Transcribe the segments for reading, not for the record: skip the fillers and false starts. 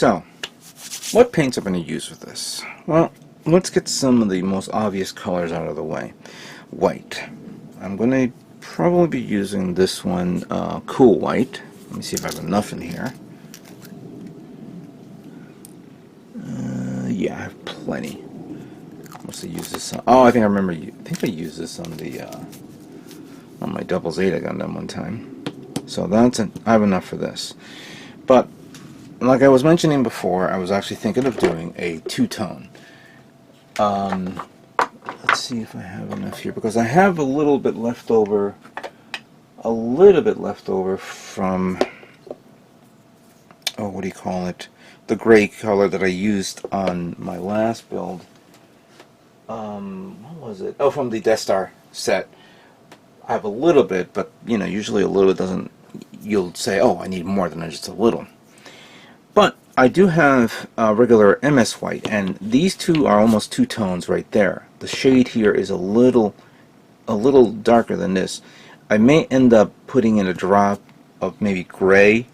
So, what paints I'm going to use with this? Well, let's get some of the most obvious colors out of the way. White. I'm going to probably be using this one, Cool White. Let me see if I have enough in here. Yeah, I have plenty. Must have used this on, oh, I think I remember. I think I used this on the on my Double Zeta Gundam one time. So I have enough for this. But like I was mentioning before, I was actually thinking of doing a two-tone. Let's see if I have enough here, because I have a little bit left over. From, oh, what do you call it? The gray color that I used on my last build. What was it? Oh, from the Death Star set. I have a little bit, but you know, usually a little bit doesn't. You'll say, oh, I need more than just a little. But I do have regular MS white, and these two are almost two tones right there. The shade here is a little darker than this. I may end up putting in a drop of maybe gray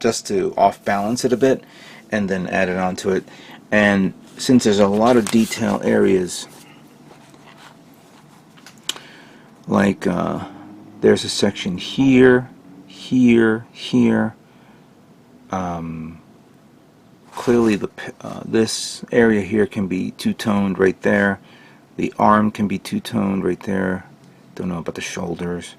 just to off balance it a bit, and then add it onto it. And since there's a lot of detail areas, like there's a section here, here, here. Clearly this area here can be two-toned right there. The arm can be two-toned right there. Don't know about the shoulders.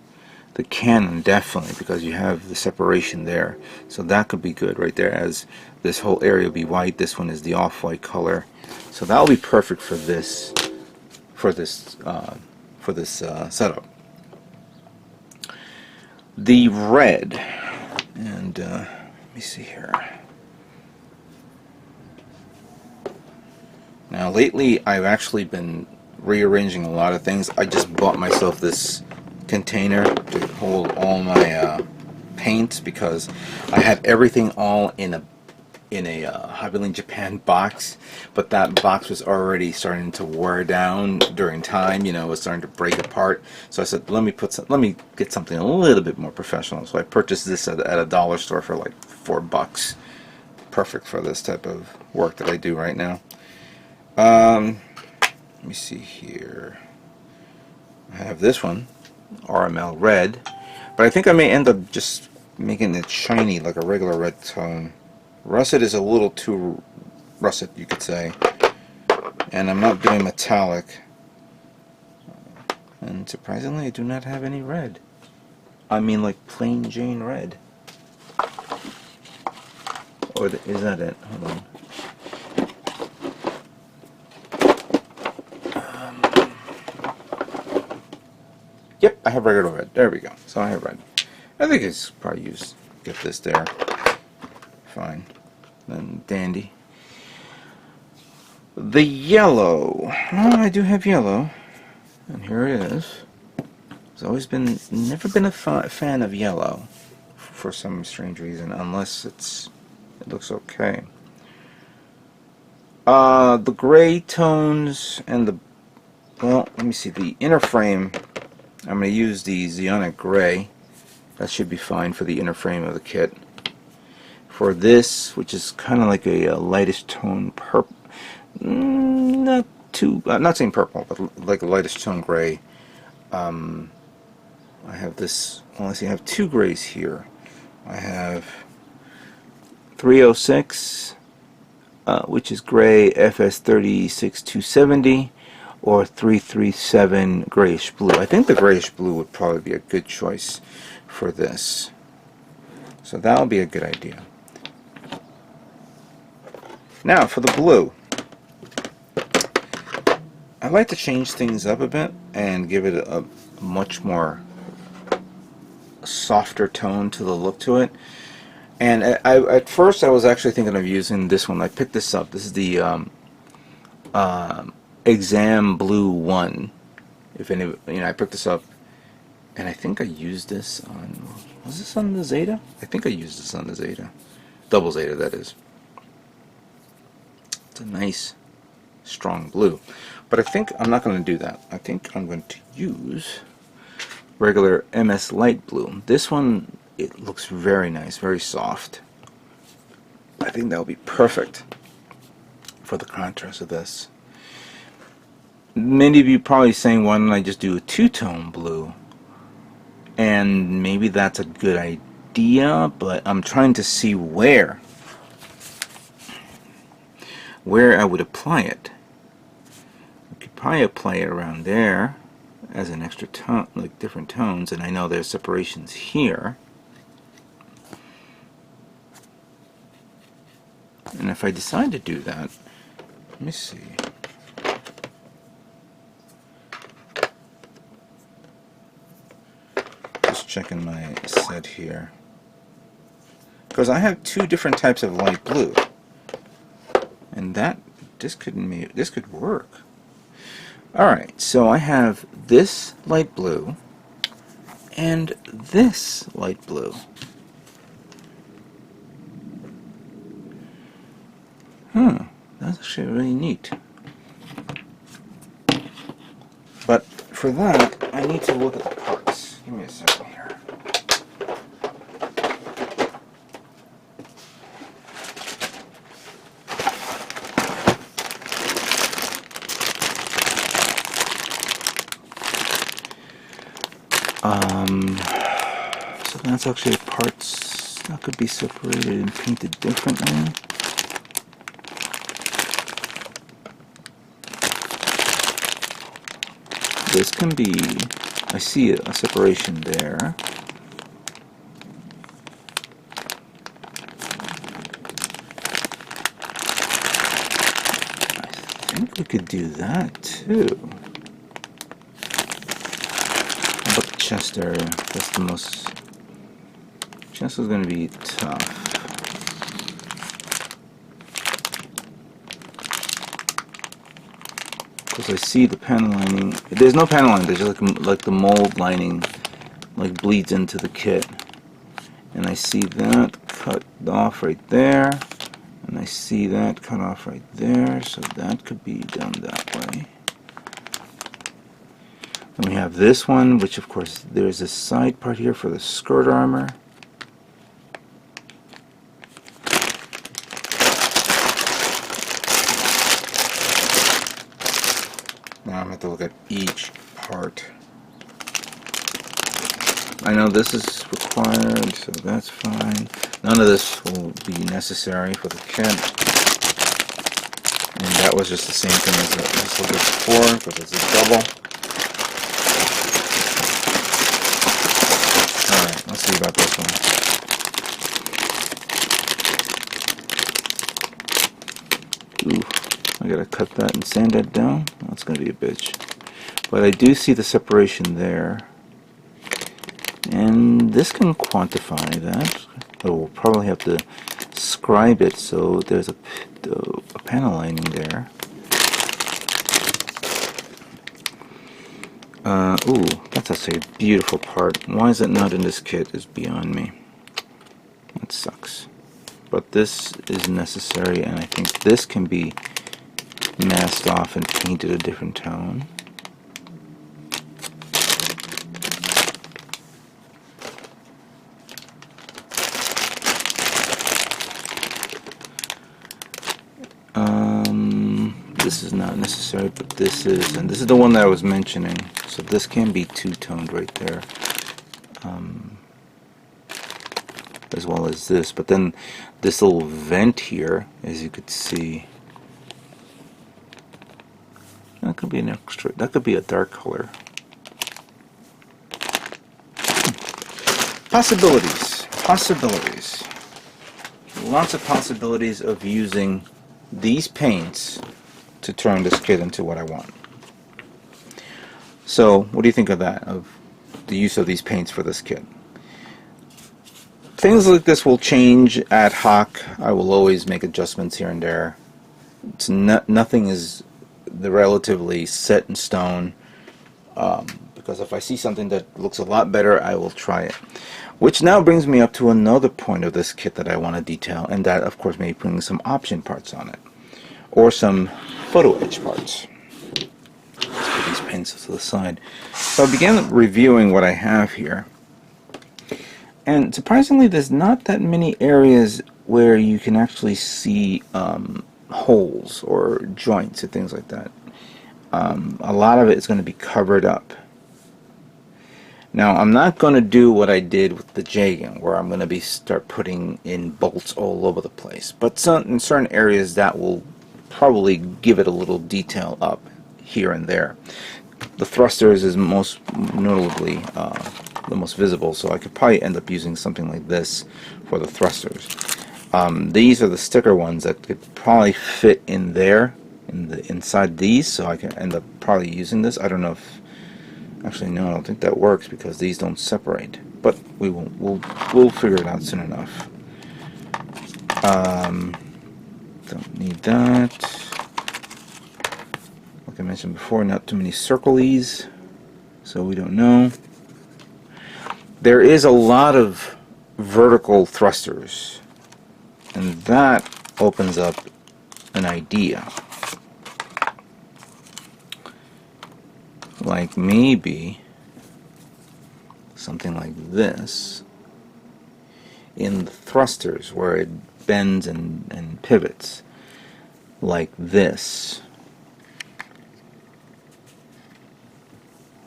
The cannon definitely, because you have the separation there. So that could be good right there, as this whole area will be white. This one is the off-white color. So that'll be perfect for this setup. The red, and let me see here. Now lately I've actually been rearranging a lot of things. I just bought myself this container to hold all my paints, because I had everything all in a Hobbyland Japan box, but that box was already starting to wear down during time. You know, it was starting to break apart. So I said, let me get something a little bit more professional. So I purchased this at a dollar store for like $4. Perfect for this type of work that I do right now. Let me see here. I have this one, RML red, but I think I may end up just making it shiny like a regular red tone. Russet is a little too russet, you could say, and I'm not doing metallic, and surprisingly I do not have any red. I mean like plain Jane red. Or is that it? Hold on. Yep, I have regular red. There we go. So I have red. I think it's probably get this there. Fine. Then dandy. The yellow. Oh, I do have yellow. And here it is. Never been a fan of yellow for some strange reason, unless it looks okay. The gray tones and well, let me see, the inner frame. I'm going to use the Zeonic Gray. That should be fine for the inner frame of the kit. For this, which is kind of like a lightish tone purple, not saying purple, but like a lightish tone gray. I have this. Well, let's see. I have two grays here. I have 306, which is gray FS36270. Or 337 grayish blue. I think the grayish blue would probably be a good choice for this. So that'll be a good idea. Now for the blue. I like to change things up a bit and give it a much more softer tone to the look to it. And at first I was actually thinking of using this one. I picked this up. This is the Exam Blue 1. If any, I picked this up, and I think I used this on. Was this on the Zeta? I think I used this on the Zeta, Double Zeta, that is. It's a nice, strong blue, but I think I'm not going to do that. I think I'm going to use regular MS Light Blue. This one, it looks very nice, very soft. I think that would be perfect for the contrast of this. Many of you probably saying, why don't I just do a two-tone blue? And maybe that's a good idea, but I'm trying to see where I would apply it. I could probably apply it around there as an extra tone, like different tones, and I know there's separations here. And if I decide to do that, let me see. Just checking my set here, because I have two different types of light blue, and this could work. All right, so I have this light blue and this light blue. That's actually really neat. But for that, I need to look at the parts. Give me a second here. So that's actually parts that could be separated and painted differently. This can be, I see a separation there. I think we could do that too. How about the chest area? That's the most, chest is going to be tough. Because I see the panel lining. There's no panel lining. There's just like the mold lining, like bleeds into the kit. And I see that cut off right there, and I see that cut off right there. So that could be done that way. And we have this one, which of course there's a side part here for the skirt armor. Now I'm going to have to look at each part. I know this is required, so that's fine. None of this will be necessary for the kit. And that was just the same thing as this looked at before, because it's a double. Alright, let's see about this one. Ooh. I gotta cut that and sand that down. That's gonna be a bitch. But I do see the separation there. And this can quantify that. But we'll probably have to scribe it so there's a panel lining there. Ooh, that's actually a beautiful part. Why is it not in this kit is beyond me. That sucks. But this is necessary, and I think this can be masked off and painted a different tone. This is not necessary, but this is, and this is the one that I was mentioning. So this can be two-toned right there, as well as this. But then this little vent here, as you could see, that could be an extra, that could be a dark color. Possibilities. Possibilities. Lots of possibilities of using these paints to turn this kit into what I want. So, what do you think of that? Of the use of these paints for this kit? Things like this will change ad hoc. I will always make adjustments here and there. It's nothing is relatively set in stone, because if I see something that looks a lot better, I will try it. Which now brings me up to another point of this kit that I want to detail, and that of course may bring some option parts on it, or some photo etch parts. Let's put these paints to the side. So I began reviewing what I have here, and surprisingly there's not that many areas where you can actually see holes or joints and things like that. A lot of it is going to be covered up. Now, I'm not going to do what I did with the Jegan, where I'm going to start putting in bolts all over the place. But in certain areas, that will probably give it a little detail up here and there. The thrusters is most notably the most visible, so I could probably end up using something like this for the thrusters. These are the sticker ones that could probably fit in there, inside these, so I can end up probably using this. I don't know if actually, no, I don't think that works because these don't separate. But we'll figure it out soon enough. Don't need that. Like I mentioned before, not too many circles, so we don't know. There is a lot of vertical thrusters, and that opens up an idea. Like maybe something like this in the thrusters where it bends and pivots, like this,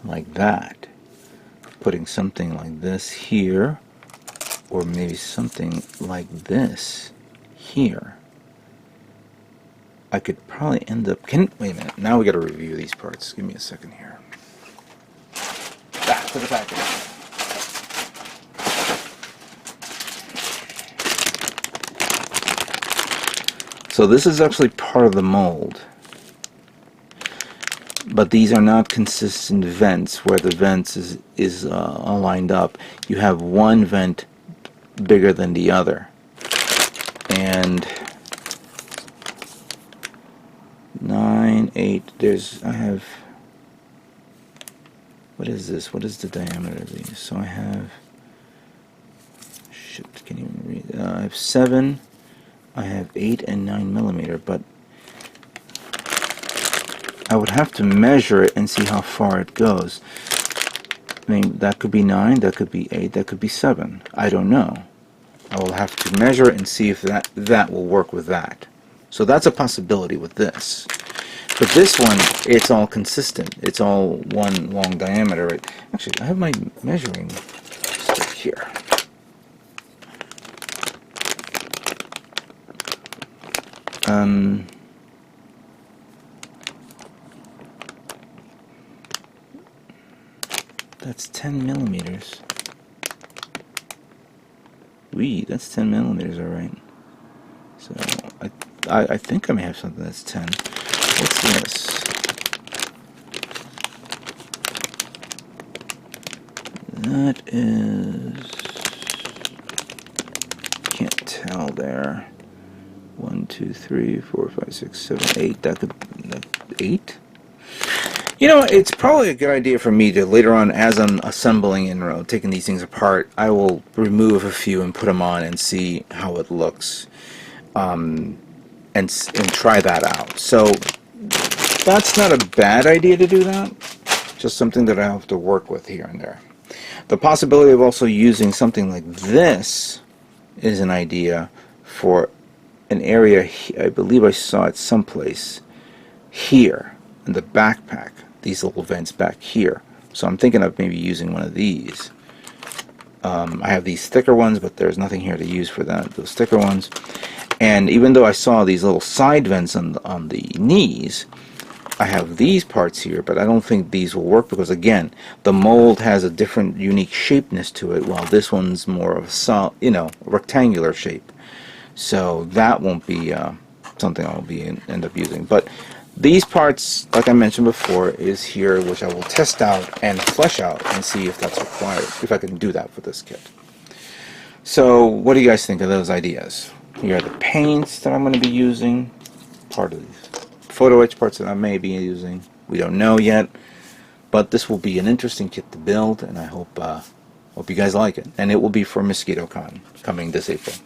like that. Putting something like this here, or maybe something like this here. I could probably end up... wait a minute, now we gotta review these parts. Give me a second here. Back to the package. So this is actually part of the mold, but these are not consistent vents where the vents is lined up. You have one vent bigger than the other, and 9, 8. I have. What is this? What is the diameter of these? So I have. Shit, can't even read. I have 7. I have 8 and 9 millimeter, but I would have to measure it and see how far it goes. I mean, that could be 9, that could be 8, that could be 7. I don't know. I will have to measure it and see if that will work with that. So that's a possibility with this. But this one, it's all consistent. It's all one long diameter. Actually, I have my measuring stick here. That's 10 millimeters. That's 10 millimeters, all right. So I think I may have something that's 10. What's this? That is... can't tell there. 1, 2, 3, 4, 5, 6, 7, 8. That 8? You know, it's probably a good idea for me to later on, as I'm assembling and taking these things apart, I will remove a few and put them on and see how it looks, and try that out. So that's not a bad idea to do that. Just something that I have to work with here and there. The possibility of also using something like this is an idea for an area. I believe I saw it someplace here in the backpack. These little vents back here. So I'm thinking of maybe using one of these. I have these thicker ones, but there's nothing here to use for those thicker ones. And even though I saw these little side vents on the knees, I have these parts here, but I don't think these will work because, again, the mold has a different, unique shapeness to it, while this one's more of a rectangular shape. So that won't be something I'll end up using. But these parts, like I mentioned before, is here, which I will test out and flesh out and see if that's required, if I can do that for this kit. So what do you guys think of those ideas? Here are the paints that I'm going to be using, part of these photo etch parts that I may be using. We don't know yet, but this will be an interesting kit to build, and I hope you guys like it. And it will be for MosquitoCon coming this April.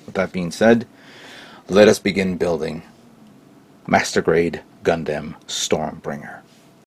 With that being said, let us begin building Master Grade Gundam Stormbringer.